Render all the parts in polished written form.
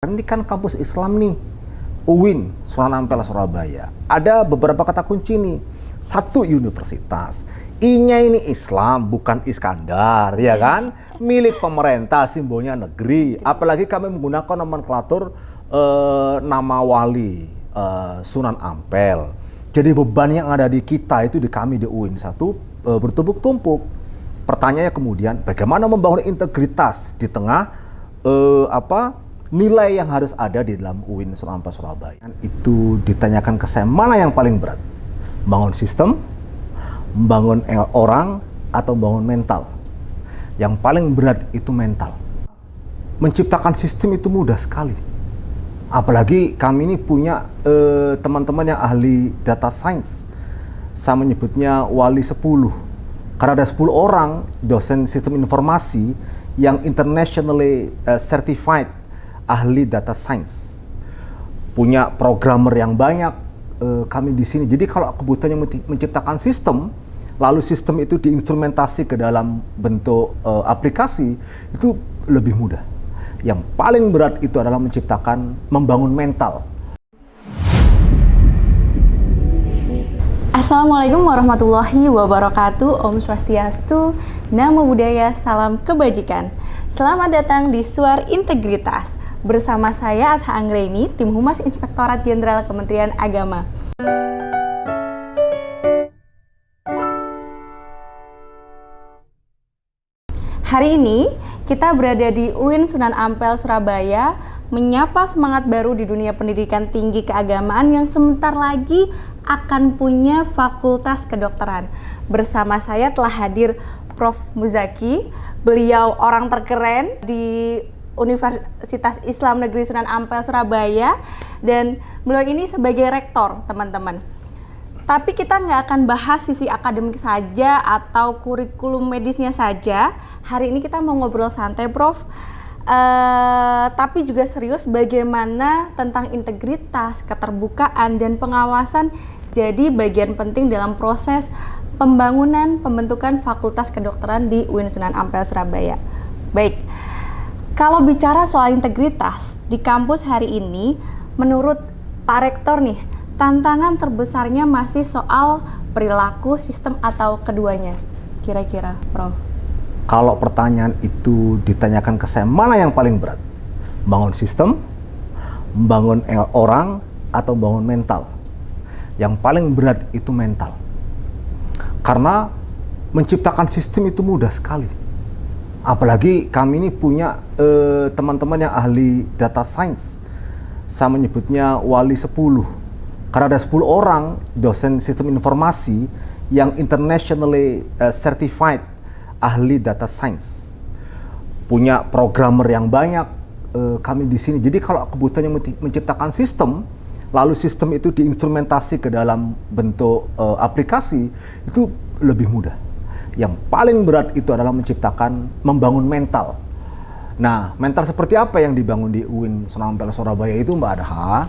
Karena ini kan kampus Islam nih, UIN, Sunan Ampel, Surabaya. Ada beberapa kata kunci nih. Satu, universitas. I-nya ini Islam, bukan Iskandar, ya kan? Milik pemerintah, simbolnya negeri. Apalagi kami menggunakan nomenklatur nama wali Sunan Ampel. Jadi beban yang ada di kita itu di kami di UIN satu bertumpuk-tumpuk. Pertanyaannya kemudian, bagaimana membangun integritas di tengah nilai yang harus ada di dalam UIN Sunan Ampel Surabaya. Itu ditanyakan ke saya, mana yang paling berat? Membangun sistem, membangun orang, atau membangun mental? Yang paling berat itu mental. Menciptakan sistem itu mudah sekali. Apalagi kami ini punya teman-teman yang ahli data science. Saya menyebutnya wali 10. Karena ada 10 orang dosen sistem informasi yang internationally certified ahli data science. Punya programmer yang banyak kami di sini. Jadi kalau kebutuhannya menciptakan sistem, lalu sistem itu diinstrumentasi ke dalam bentuk aplikasi, itu lebih mudah. Yang paling berat itu adalah membangun mental. Assalamualaikum warahmatullahi wabarakatuh. Om Swastiastu, Namo Buddhaya, salam kebajikan. Selamat datang di Suar Integritas. Bersama saya Atha Anggreni, tim Humas Inspektorat Jenderal Kementerian Agama. Hari ini kita berada di UIN Sunan Ampel Surabaya, menyapa semangat baru di dunia pendidikan tinggi keagamaan yang sebentar lagi akan punya fakultas kedokteran. Bersama saya telah hadir Prof. Muzaki. Beliau orang terkeren di Universitas Islam Negeri Sunan Ampel Surabaya, dan beliau ini sebagai rektor, teman-teman. Tapi kita nggak akan bahas sisi akademik saja atau kurikulum medisnya saja. Hari ini kita mau ngobrol santai, Prof. Tapi juga serius bagaimana tentang integritas, keterbukaan, dan pengawasan jadi bagian penting dalam proses pembentukan Fakultas Kedokteran di UIN Sunan Ampel Surabaya. Baik, kalau bicara soal integritas di kampus hari ini, menurut Pak Rektor nih, tantangan terbesarnya masih soal perilaku, sistem, atau keduanya? Kira-kira, Prof. Kalau pertanyaan itu ditanyakan ke saya, mana yang paling berat? Membangun sistem, membangun orang, atau membangun mental? Yang paling berat itu mental. Karena menciptakan sistem itu mudah sekali. Apalagi kami ini punya teman-teman yang ahli data science. Saya menyebutnya wali 10. Karena ada 10 orang dosen sistem informasi yang internationally certified ahli data science. Punya programmer yang banyak kami di sini. Jadi kalau kebutuhannya menciptakan sistem, lalu sistem itu diinstrumentasi ke dalam bentuk aplikasi, itu lebih mudah. Yang paling berat itu adalah membangun mental. Nah, mental seperti apa yang dibangun di UIN Sunan Ampel Surabaya itu, Mbak Adha?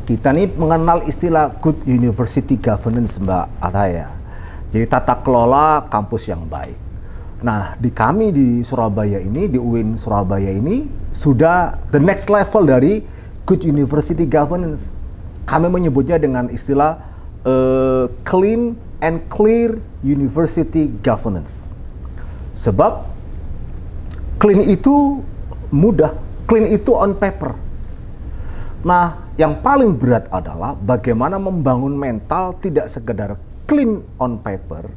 Kita nih mengenal istilah good university governance, Mbak Adha ya. Jadi tata kelola kampus yang baik. Nah, di kami di Surabaya ini, di UIN Surabaya ini, sudah the next level dari good university governance. Kami menyebutnya dengan istilah clean and clear university governance. Sebab clean itu mudah, clean itu on paper. Nah, yang paling berat adalah bagaimana membangun mental tidak sekedar clean on paper,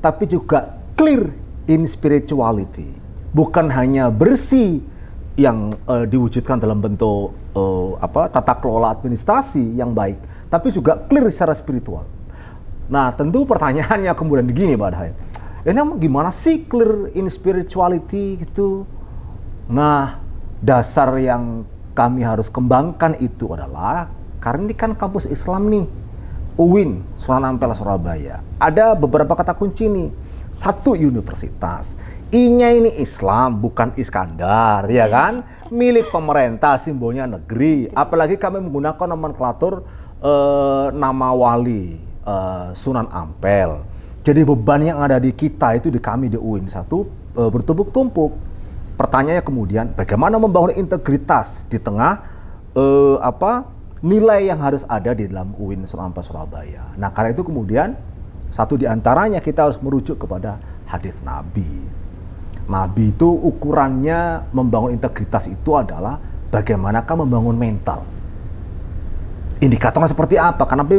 tapi juga clear in spirituality. Bukan hanya bersih yang diwujudkan dalam bentuk tata kelola administrasi yang baik, tapi juga clear secara spiritual. Nah, tentu pertanyaannya kemudian begini, Pak Adha. Ini gimana sih clear in spirituality gitu? Nah, dasar yang kami harus kembangkan itu adalah karena ini kan kampus Islam nih, UIN Sunan Ampel Surabaya. Ada beberapa kata kunci nih. Satu, universitas. I-nya ini Islam, bukan Iskandar, ya kan? Milik pemerintah, simbolnya negeri. Apalagi kami menggunakan nomenklatur nama wali Sunan Ampel. Jadi beban yang ada di kita itu di kami di UIN satu bertumpuk-tumpuk. Pertanyaannya kemudian, bagaimana membangun integritas di tengah nilai yang harus ada di dalam UIN Sunan Ampel Surabaya. Nah, karena itu kemudian satu di antaranya kita harus merujuk kepada hadis Nabi. Nabi itu ukurannya membangun integritas itu adalah bagaimanakah membangun mental. Indikatornya seperti apa? Karena Nabi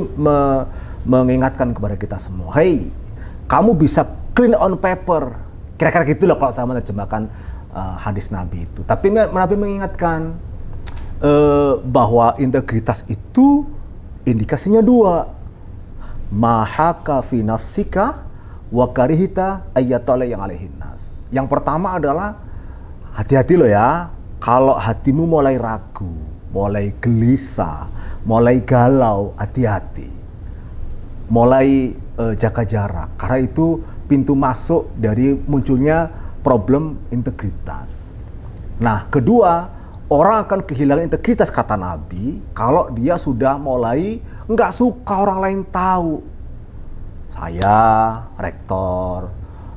mengingatkan kepada kita semua, hey, kamu bisa clean on paper. Kira-kira gitu loh kalau saya menerjemahkan hadis Nabi itu. Tapi Nabi mengingatkan bahwa integritas itu indikasinya dua. Mahaka fi nafsika wa karihita ayyatala yang alaihin nas. Yang pertama adalah hati-hati loh ya. Kalau hatimu mulai ragu, mulai gelisah, mulai galau, hati-hati. Mulai jaga jarak. Karena itu pintu masuk dari munculnya problem integritas. Nah, kedua, orang akan kehilangan integritas kata Nabi kalau dia sudah mulai nggak suka orang lain tahu. Saya rektor,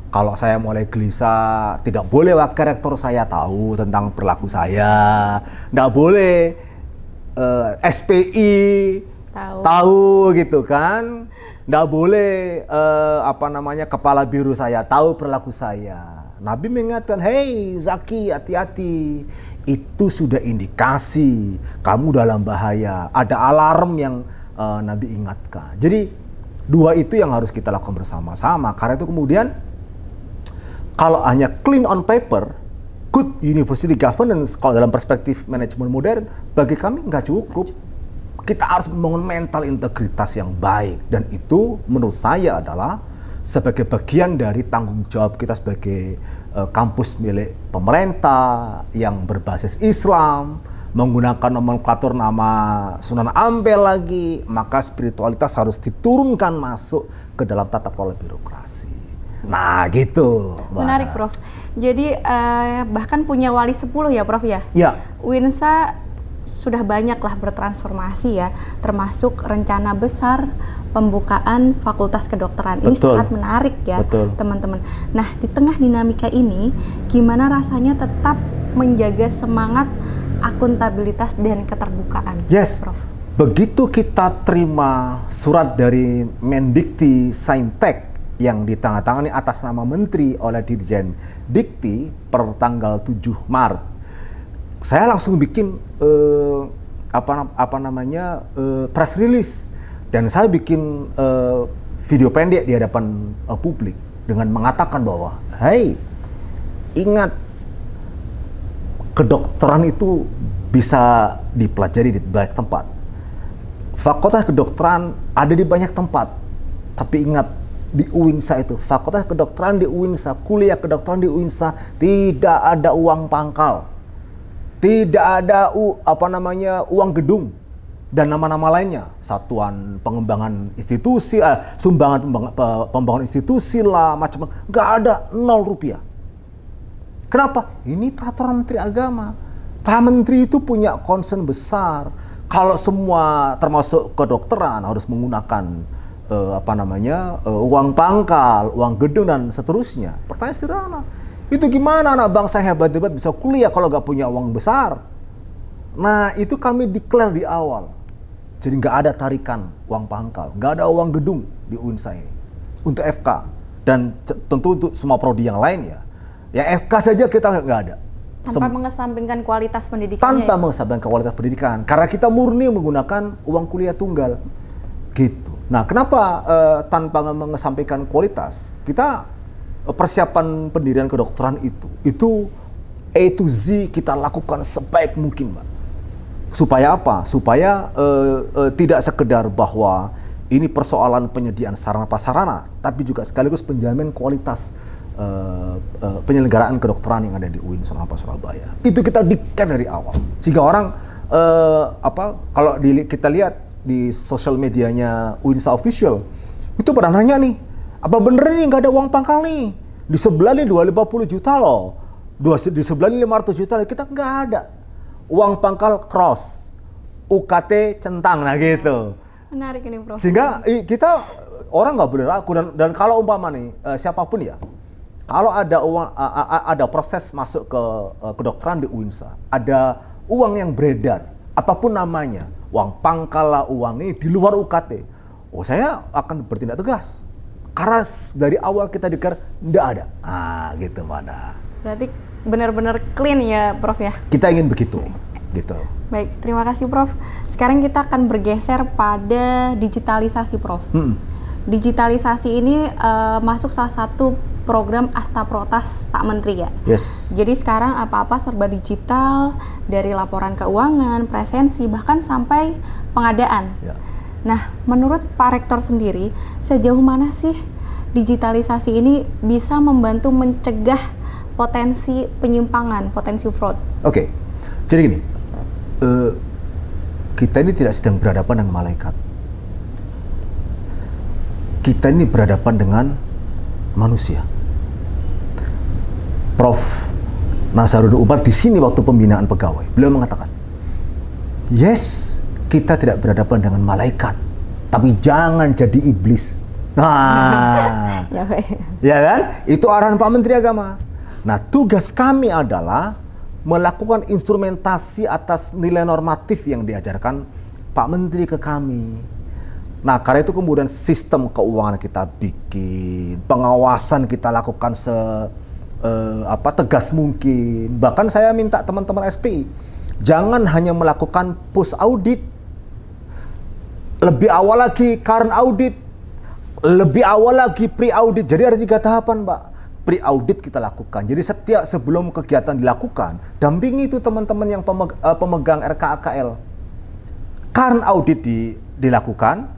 kalau saya mulai gelisah, tidak boleh wakil rektor saya tahu tentang perilaku saya. Nggak boleh SPI tahu gitu kan. Nggak boleh kepala biru saya tahu perilaku saya. Nabi mengingatkan, hey Zaki, hati-hati. Itu sudah indikasi kamu dalam bahaya. Ada alarm yang Nabi ingatkan. Jadi dua itu yang harus kita lakukan bersama-sama. Karena itu kemudian kalau hanya clean on paper, good university governance kalau dalam perspektif manajemen modern, bagi kami nggak cukup. Kita harus membangun mental integritas yang baik. Dan itu menurut saya adalah sebagai bagian dari tanggung jawab kita sebagai kampus milik pemerintah yang berbasis Islam, menggunakan nomenklatur nama Sunan Ampel lagi, maka spiritualitas harus diturunkan masuk ke dalam tata kelola birokrasi. Nah gitu. Menarik Prof. Jadi bahkan punya wali 10 ya Prof ya? Ya. UINSA sudah banyaklah bertransformasi ya, termasuk rencana besar pembukaan Fakultas Kedokteran. Ini sangat menarik ya teman-teman. Nah, di tengah dinamika ini, gimana rasanya tetap menjaga semangat akuntabilitas dan keterbukaan? Yes, Prof. Begitu kita terima surat dari Mendikti Saintek yang ditandatangani atas nama Menteri oleh Dirjen Dikti per tanggal 7 Maret, saya langsung bikin press release dan saya bikin video pendek di hadapan publik dengan mengatakan bahwa, hey, ingat, kedokteran itu bisa dipelajari di banyak tempat. Fakultas kedokteran ada di banyak tempat, tapi ingat, di UINSA itu, Fakultas Kedokteran di UINSA, kuliah kedokteran di UINSA tidak ada uang pangkal. Tidak ada uang gedung dan nama-nama lainnya, satuan pengembangan institusi, sumbangan pembangunan institusi lah, macam-macam, nggak ada, 0 rupiah. Kenapa? Ini peraturan Menteri Agama. Pak Menteri itu punya concern besar. Kalau semua termasuk kedokteran harus menggunakan uang pangkal, uang gedung dan seterusnya. Pertanyaan sederhana. Itu gimana anak bangsa hebat-hebat bisa kuliah kalau nggak punya uang besar? Nah, itu kami declare di awal. Jadi nggak ada tarikan uang pangkal, nggak ada uang gedung di UINSA ini. Untuk FK. Dan tentu untuk semua prodi yang lain ya. Ya FK saja kita nggak ada. Tanpa mengesampingkan kualitas pendidikannya. Tanpa mengesampingkan kualitas pendidikan. Karena kita murni menggunakan uang kuliah tunggal. Gitu. Nah, kenapa tanpa mengesampingkan kualitas? Kita persiapan pendirian kedokteran itu A to Z kita lakukan sebaik mungkin, Mbak. Supaya apa? Supaya tidak sekedar bahwa ini persoalan penyediaan sarana prasarana, tapi juga sekaligus penjamin kualitas penyelenggaraan kedokteran yang ada di UIN Sunan Ampel Surabaya. Itu kita dikir dari awal. Sehingga orang kalau kita lihat di sosial medianya UINSA Official, itu pada nanya nih, apa bener nih nggak ada uang pangkal nih? Di sebelah nih 250 juta loh, di sebelah nih 500 juta loh. Kita nggak ada. Uang pangkal cross, UKT centang, nah gitu. Menarik ini Prof. Sehingga kita orang nggak boleh ragu dan kalau umpama nih siapapun ya, kalau ada uang, ada proses masuk ke kedokteran di UINSA, ada uang yang beredar apapun namanya, uang pangkal lah, uang ini di luar UKT, saya akan bertindak tegas. Karena dari awal kita declare tidak ada. Gitu mana. Berarti benar-benar clean ya, Prof ya? Kita ingin begitu, gitu. Baik, terima kasih Prof. Sekarang kita akan bergeser pada digitalisasi, Prof. Digitalisasi ini masuk salah satu program Astaprotas Pak Menteri ya? Yes. Jadi sekarang apa-apa serba digital, dari laporan keuangan, presensi, bahkan sampai pengadaan. Ya. Nah, menurut Pak Rektor sendiri, sejauh mana sih digitalisasi ini bisa membantu mencegah potensi penyimpangan, potensi fraud? Oke, jadi gini, kita ini tidak sedang berhadapan dengan malaikat. Kita ini berhadapan dengan manusia. Prof. Nasaruddin Umar di sini waktu pembinaan pegawai, beliau mengatakan, yes, kita tidak berhadapan dengan malaikat, tapi jangan jadi iblis. Nah, Ya, baik. ya kan? Itu arahan Pak Menteri Agama. Nah, tugas kami adalah melakukan instrumentasi atas nilai normatif yang diajarkan Pak Menteri ke kami. Nah, karena itu kemudian sistem keuangan kita bikin, pengawasan kita lakukan tegas mungkin. Bahkan saya minta teman-teman SPI, jangan hanya melakukan post audit, lebih awal lagi current audit, lebih awal lagi pre audit. Jadi ada 3 tahapan, Pak. Pre audit kita lakukan. Jadi setiap sebelum kegiatan dilakukan, dampingi itu teman-teman yang pemegang RKAKL. Current audit dilakukan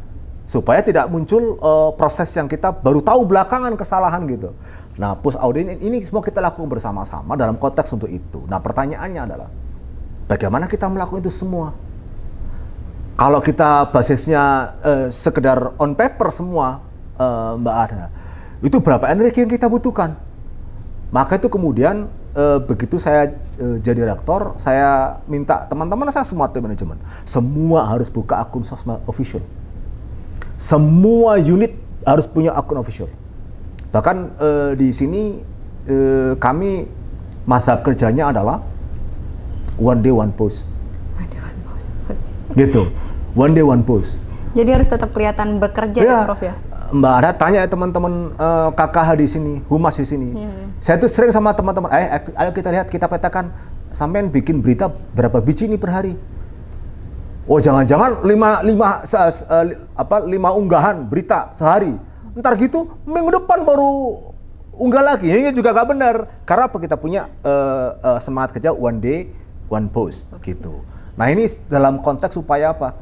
supaya tidak muncul proses yang kita baru tahu belakangan kesalahan gitu. Nah, post audit ini semua kita lakukan bersama-sama dalam konteks untuk itu. Nah, pertanyaannya adalah bagaimana kita melakukan itu semua? Kalau kita basisnya sekedar on paper semua, Mbak Ada, itu berapa energi yang kita butuhkan? Maka itu kemudian begitu saya jadi rektor, saya minta teman-teman saya semua tim manajemen, semua harus buka akun sosmed official. Semua unit harus punya akun official. Bahkan di sini kami mazhab kerjanya adalah one day one post. One day one post. Gitu. One day one post. Jadi harus tetap kelihatan bekerja ya, Prof ya? Mbak Ada tanya teman-teman KKH di sini, humas di sini. Saya tuh sering sama teman-teman, ayo kita lihat, kita petakan, sampean bikin berita berapa biji nih per hari? Oh, jangan-jangan 5 unggahan berita sehari. Ntar gitu minggu depan baru unggah lagi. Ini juga gak benar. Karena apa, kita punya semangat kerja one day one post gitu. Nah, ini dalam konteks supaya apa?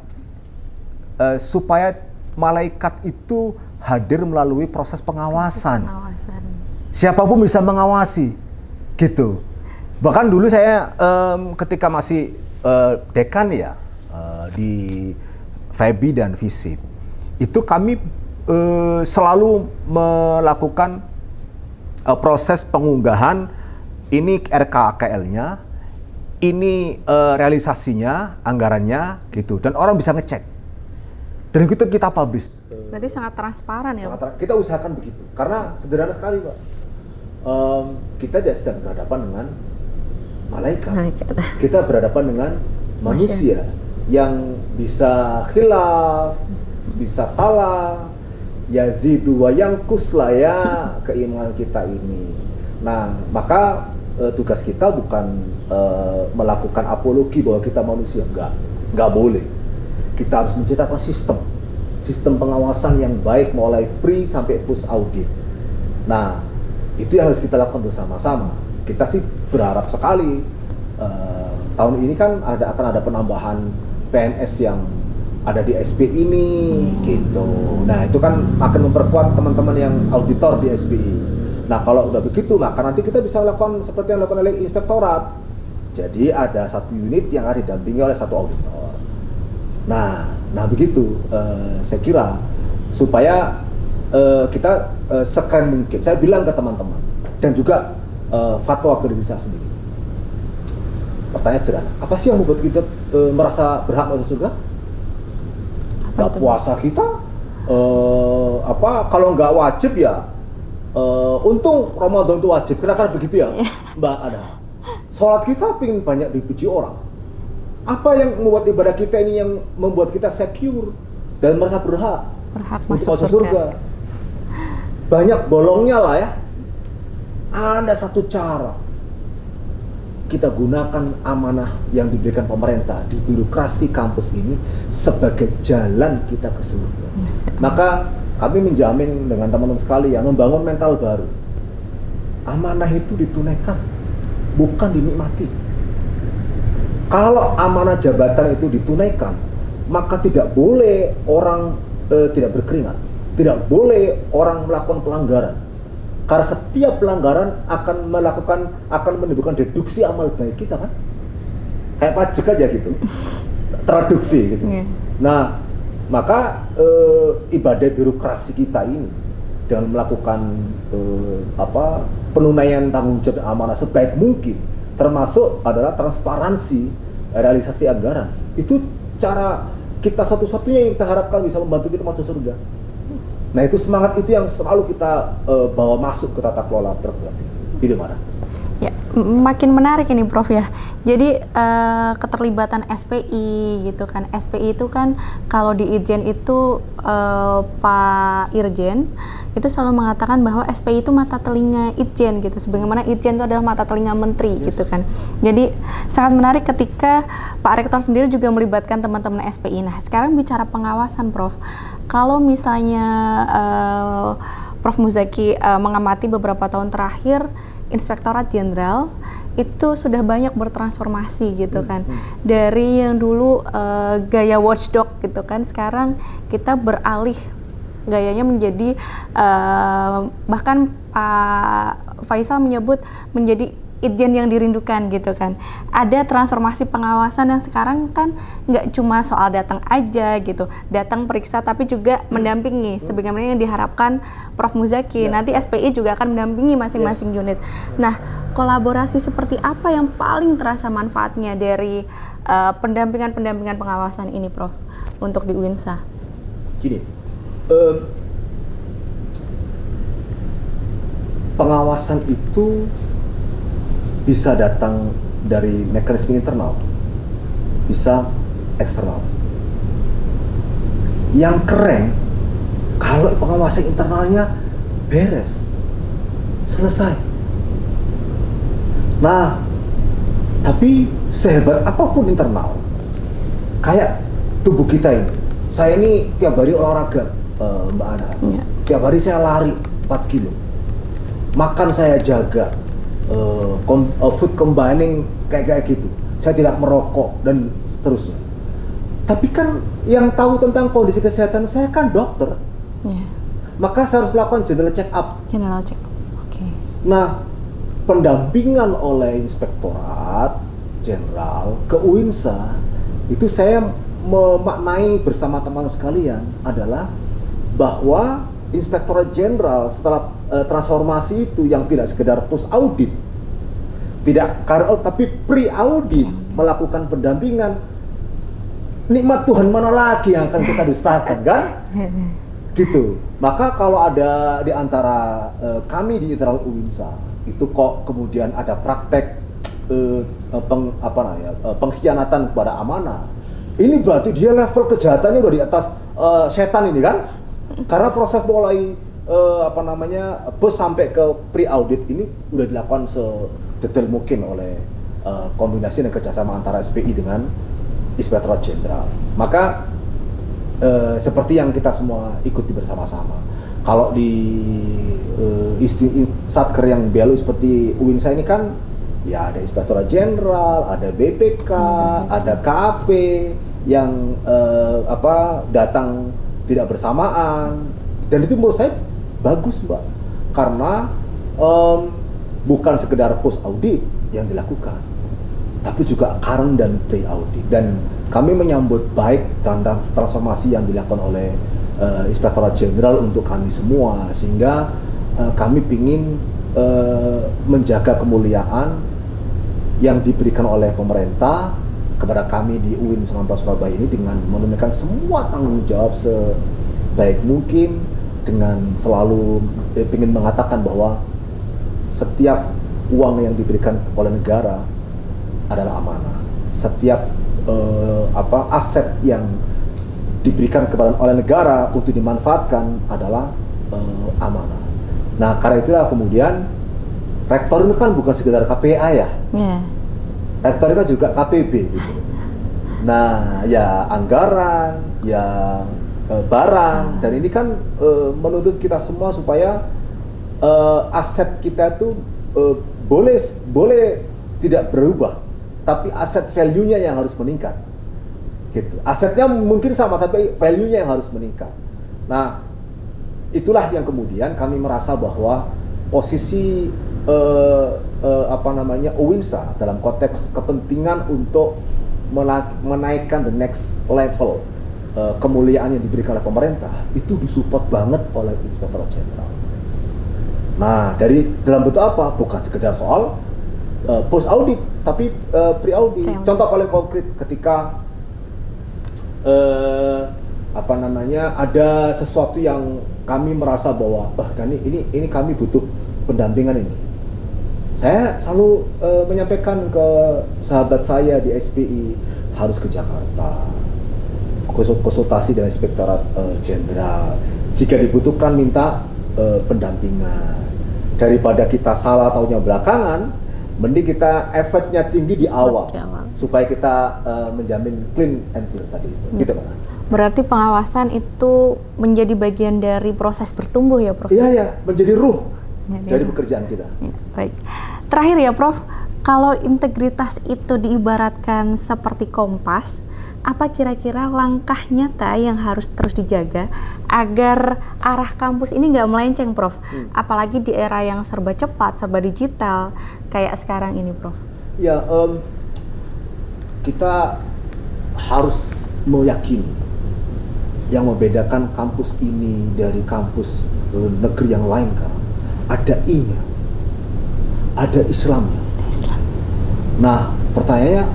Supaya malaikat itu hadir melalui proses pengawasan. Siapapun bisa mengawasi gitu. Bahkan dulu saya ketika masih dekan ya, di FEBI dan FISIP, itu kami selalu melakukan proses pengunggahan, ini RKKL-nya, ini realisasinya, anggarannya gitu, dan orang bisa ngecek. Dan itu kita publish. Berarti sangat transparan ya? Kita usahakan begitu, karena sederhana sekali, Pak. Kita tidak sedang berhadapan dengan malaikat. Kita berhadapan dengan manusia yang bisa khilaf, bisa salah, yazidu wa yanqus lah ya keimanan kita ini. Nah, maka tugas kita bukan melakukan apologi bahwa kita manusia, enggak boleh. Kita harus menciptakan sistem pengawasan yang baik mulai pre sampai post audit. Nah, itu yang harus kita lakukan bersama-sama. Kita sih berharap sekali tahun ini kan akan ada penambahan PNS yang ada di SPI ini gitu. Nah, itu kan akan memperkuat teman-teman yang auditor di SPI. Nah, kalau udah begitu, maka nanti kita bisa lakukan seperti yang dilakukan oleh inspektorat. Jadi ada satu unit yang harus didampingi oleh satu auditor. Nah begitu saya kira supaya kita sekeren mungkin. Saya bilang ke teman-teman dan juga fatwa akademisi sendiri. Pertanyaan sederhana, apa sih yang membuat kita merasa berhak masuk surga? Puasa kita, kalau nggak wajib ya, untung Ramadan itu wajib, kira-kira begitu ya, Mbak Ada. Sholat kita pengen banyak dipuji orang, Apa yang membuat ibadah kita ini yang membuat kita secure dan merasa berhak untuk masuk surga? Banyak bolongnya lah ya. Ada satu cara. Kita gunakan amanah yang diberikan pemerintah di birokrasi kampus ini sebagai jalan kita ke surga. Maka kami menjamin dengan teman-teman sekalian membangun mental baru. Amanah itu ditunaikan, bukan dinikmati. Kalau amanah jabatan itu ditunaikan, maka tidak boleh orang tidak berkeringat, tidak boleh orang melakukan pelanggaran. Karena setiap pelanggaran akan menimbulkan deduksi amal baik kita kan, kayak pajak aja gitu, traduksi gitu. Nah, maka ibadah birokrasi kita ini dengan melakukan penunaian tanggung jawab dan amanah sebaik mungkin, termasuk adalah transparansi realisasi anggaran. Itu cara kita satu-satunya yang kita harapkan bisa membantu kita masuk surga. Nah, itu semangat itu yang selalu kita bawa masuk ke tata kelola perguruan tinggi. Bagaimana? Ya, makin menarik ini Prof ya. Jadi keterlibatan SPI gitu kan. SPI itu kan kalau di Irjen itu Pak Irjen itu selalu mengatakan bahwa SPI itu mata telinga Irjen gitu. Sebagaimana Irjen itu adalah mata telinga menteri gitu kan. Jadi sangat menarik ketika Pak Rektor sendiri juga melibatkan teman-teman SPI. Nah, sekarang bicara pengawasan Prof. Kalau misalnya Prof Muzaki mengamati beberapa tahun terakhir, Inspektorat Jenderal itu sudah banyak bertransformasi gitu kan. Dari yang dulu gaya watchdog gitu kan, sekarang kita beralih gayanya menjadi bahkan Pak Faisal menyebut menjadi Irjen yang dirindukan gitu kan. Ada transformasi pengawasan yang sekarang kan nggak cuma soal datang aja gitu, datang periksa tapi juga mendampingi sebagaimana yang diharapkan Prof Muzaki. Nanti SPI juga akan mendampingi masing-masing unit. Nah, kolaborasi seperti apa yang paling terasa manfaatnya dari pendampingan pengawasan ini Prof untuk di UINSA? Gini, pengawasan itu bisa datang dari mekanisme internal, bisa eksternal. Yang keren kalau pengawasan internalnya beres, selesai. Nah, tapi sehebat apapun internal, kayak tubuh kita ini, saya ini tiap hari olahraga, Mbak Ana. Tiap hari saya lari 4 kilo, makan saya jaga, food combining kayak gitu. Saya tidak merokok dan seterusnya. Tapi kan yang tahu tentang kondisi kesehatan saya kan dokter. Maka saya harus melakukan general check up. General check up. Oke. Nah, pendampingan oleh Inspektorat Jenderal ke UINSA itu saya memaknai bersama teman-teman sekalian adalah bahwa Inspektorat Jenderal setelah transformasi itu yang tidak sekedar post audit, tidak tapi pre audit, melakukan pendampingan. Nikmat Tuhan mana lagi yang akan kita dustakan kan? Gitu. Maka kalau ada di antara kami di internal UINSA itu kok kemudian ada praktek pengkhianatan kepada amanah, ini berarti dia level kejahatannya udah di atas setan ini kan? Karena proses mulai bus sampai ke pre-audit ini udah dilakukan sedetail mungkin oleh kombinasi dan kerjasama antara SPI dengan Inspektorat Jenderal. Maka seperti yang kita semua ikuti bersama-sama. Kalau di satker yang bialu seperti UINSA ini kan ya ada Inspektorat Jenderal, ada BPK, ada KAP yang datang tidak bersamaan, dan itu menurut saya bagus Mbak, karena bukan sekedar post audit yang dilakukan, tapi juga current dan pre audit, dan kami menyambut baik dan transformasi yang dilakukan oleh Inspektorat Jenderal untuk kami semua, sehingga kami ingin menjaga kemuliaan yang diberikan oleh pemerintah kepada kami di UIN Surabaya ini dengan menunaikan semua tanggung jawab sebaik mungkin, dengan selalu ingin mengatakan bahwa setiap uang yang diberikan oleh negara adalah amanah. Setiap aset yang diberikan kepada oleh negara untuk dimanfaatkan adalah amanah. Nah, karena itulah kemudian rektor itu kan bukan sekedar KPA ya. Yeah. Rektor itu kan juga KPB gitu. Nah, ya anggaran, ya barang, dan ini kan menuntut kita semua supaya aset kita itu boleh tidak berubah, tapi aset value-nya yang harus meningkat. Gitu. Asetnya mungkin sama, tapi value-nya yang harus meningkat. Nah, itulah yang kemudian kami merasa bahwa posisi UINSA dalam konteks kepentingan untuk menaikkan the next level kemuliaan yang diberikan oleh pemerintah itu disupport banget oleh Inspektorat Jenderal. Nah, dari dalam bentuk apa? Bukan sekedar soal post audit, tapi pre audit. Contoh paling konkret ketika ada sesuatu yang kami merasa bahwa ini kami butuh pendampingan ini. Saya selalu menyampaikan ke sahabat saya di SPI harus ke Jakarta, konsultasi dengan Inspektorat Jenderal. Jika dibutuhkan minta pendampingan. Daripada kita salah taunya belakangan, mending kita efeknya tinggi di awal. Supaya kita menjamin clean and clear tadi itu. Gitu, Pak. Berarti pengawasan itu menjadi bagian dari proses bertumbuh ya, Prof? Iya, menjadi ruh dari pekerjaan kita. Ya, baik. Terakhir ya, Prof, kalau integritas itu diibaratkan seperti kompas, apa kira-kira langkah nyata yang harus terus dijaga agar arah kampus ini nggak melenceng, Prof? Apalagi di era yang serba cepat, serba digital, kayak sekarang ini, Prof. Ya, kita harus meyakini yang membedakan kampus ini dari kampus negeri yang lain kan, ada I-nya, ada Islamnya. Nah, pertanyaannya,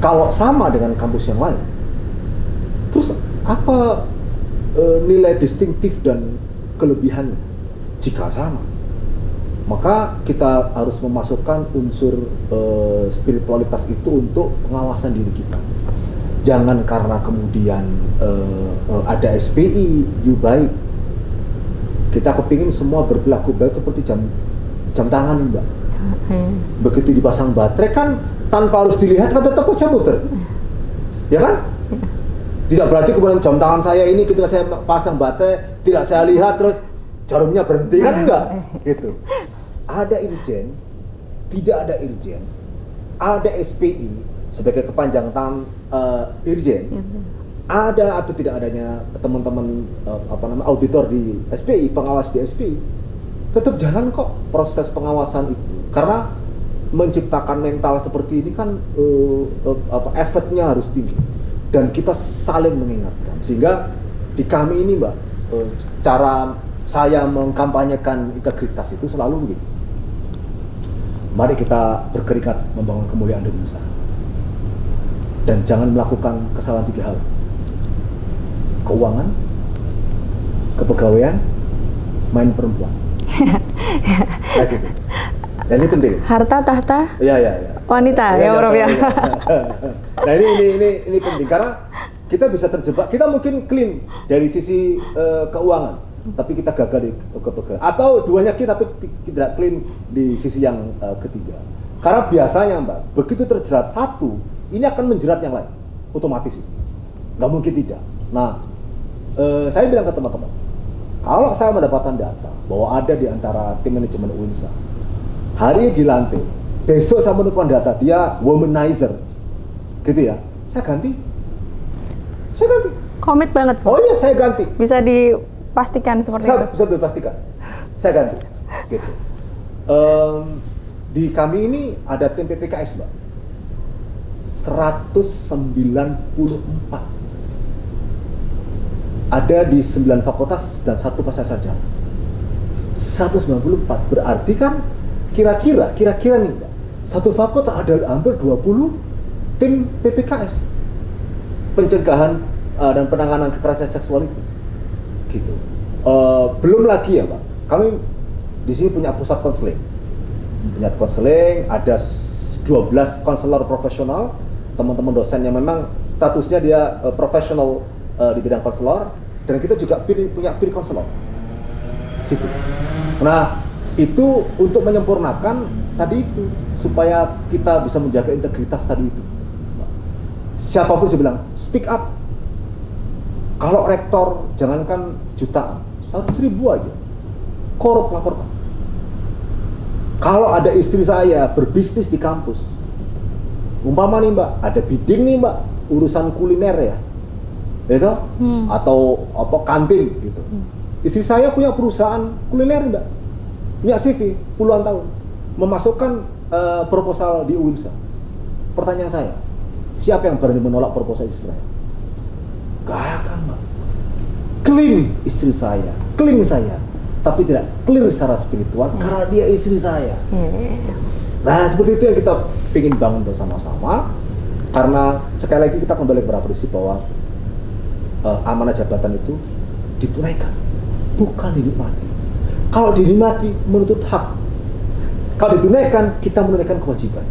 kalau sama dengan kampus yang lain, terus apa nilai distintif dan kelebihannya jika sama? Maka kita harus memasukkan unsur spiritualitas itu untuk pengawasan diri kita. Jangan karena kemudian ada SPI, baik. Kita kepingin semua berperilaku baik seperti jam tangan nih, Mbak. Begitu dipasang baterai kan tanpa harus dilihat kan tetap aja muter. Ya kan? Tidak berarti kemudian jam tangan saya ini ketika saya pasang baterai tidak saya lihat terus jarumnya berhenti, kan enggak gitu. Ada irjen, tidak ada irjen, ada SPI sebagai kepanjangan tangan irjen, ada atau tidak adanya teman-teman auditor di SPI, pengawas di SPI, tetap jalan kok proses pengawasan itu. Karena menciptakan mental seperti ini kan efeknya harus tinggi dan kita saling mengingatkan. Sehingga di kami ini, Mbak, cara saya mengkampanyekan integritas itu selalu begini. Mari kita berkeringat membangun kemuliaan dunia usaha. Dan jangan melakukan kesalahan 3 hal. Keuangan, kepegawaian, main perempuan. Nah, gitu. Dan ini penting. Harta tahta. Ya. Wanita ya, Prof ya. Nah, ini penting karena kita bisa terjebak. Kita mungkin clean dari sisi keuangan, tapi kita gagal di kepegawaian. Atau duanya clean tapi tidak clean di sisi yang ketiga. Karena biasanya, Mbak, begitu terjerat satu, ini akan menjerat yang lain, otomatis itu. Nggak mungkin tidak. Nah, saya bilang ke teman-teman, kalau saya mendapatkan data bahwa ada di antara tim manajemen UINSA, hari ini dilantik, besok saya menemukan data dia womanizer, gitu ya, saya ganti. Komit banget. Oh iya, saya ganti. Bisa dipastikan seperti itu? Bisa dipastikan, saya ganti. Gitu. Di kami ini ada tim PPKS, Mbak. 194 ada di 9 fakultas dan 1 pasca sarjana. 194 berarti kan kira-kira nih, Mbak, satu fakultas ada hampir 20 tim PPKS pencegahan dan penanganan kekerasan seksual itu, gitu. Belum lagi ya, Mbak, kami di sini punya pusat konseling, ada 12 konselor profesional, teman-teman dosen yang memang statusnya dia profesional di bidang konselor, dan kita juga punya peer konselor gitu. Nah itu untuk menyempurnakan tadi itu, supaya kita bisa menjaga integritas tadi itu. Siapapun saya bilang speak up. Kalau rektor jangankan jutaan, 100.000 aja korup laporkan. Kalau ada istri saya berbisnis di kampus, umpama nih Mbak, ada bidding nih Mbak, urusan kuliner ya, gitu, atau apa kantin gitu. Istri saya punya perusahaan kuliner Mbak, punya CV puluhan tahun, memasukkan proposal di UINSA. Pertanyaan saya, siapa yang berani menolak proposal istri saya? Gak akan Mbak. Clean istri saya, clean saya, tapi tidak clear secara spiritual karena dia istri saya. Nah seperti itu yang kita ingin bangun bersama-sama, karena sekali lagi kita kembali pada prinsip bahwa amanah jabatan itu ditunaikan, bukan dinikmati. Kalau dinikmati menuntut hak, kalau ditunaikan kita menunaikan kewajiban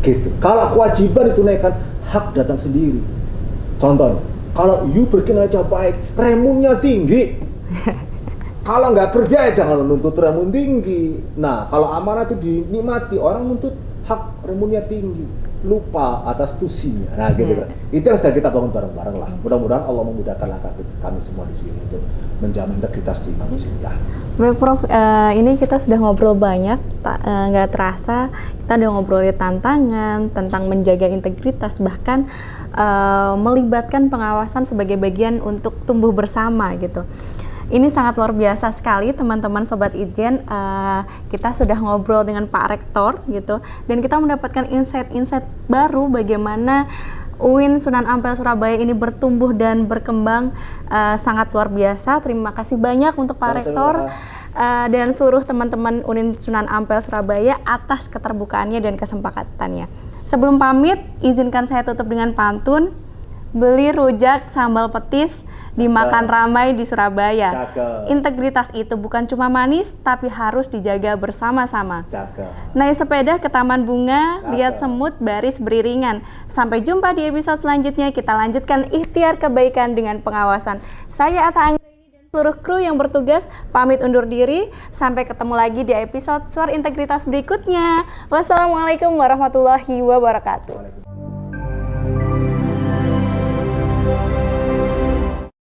gitu. Kalau kewajiban ditunaikan, hak datang sendiri. Contohnya, kalau you berkinerja baik, remunnya tinggi. Kalau nggak kerja ya jangan menuntut remun tinggi. Nah, kalau amanah itu dinikmati, orang menuntut hak remunnya tinggi, lupa atas tusinya. Nah, gitu kan. Itu yang sedang kita bangun bareng-bareng lah. Mudah-mudahan Allah memudahkan langkah kami semua di sini untuk menjamin integritas di manusia. Baik Prof, ini kita sudah ngobrol banyak, nggak terasa kita udah ngobrolin tantangan tentang menjaga integritas, bahkan melibatkan pengawasan sebagai bagian untuk tumbuh bersama gitu. Ini sangat luar biasa sekali teman-teman Sobat Ijen, kita sudah ngobrol dengan Pak Rektor gitu, dan kita mendapatkan insight-insight baru bagaimana UIN Sunan Ampel Surabaya ini bertumbuh dan berkembang sangat luar biasa. Terima kasih banyak untuk Pak Rektor dan seluruh teman-teman UIN Sunan Ampel Surabaya atas keterbukaannya dan kesempatannya. Sebelum pamit, izinkan saya tutup dengan pantun. Beli rujak sambal petis, dimakan ramai di Surabaya. Cakep. Integritas itu bukan cuma manis, tapi harus dijaga bersama-sama. Cakep. Naik sepeda ke taman bunga, Cakep. lihat semut baris beriringan. Sampai jumpa di episode selanjutnya, kita lanjutkan ikhtiar kebaikan dengan pengawasan. Saya Atta Anggraini dan seluruh kru yang bertugas pamit undur diri. Sampai ketemu lagi di episode Suara Integritas berikutnya. Wassalamualaikum warahmatullahi wabarakatuh.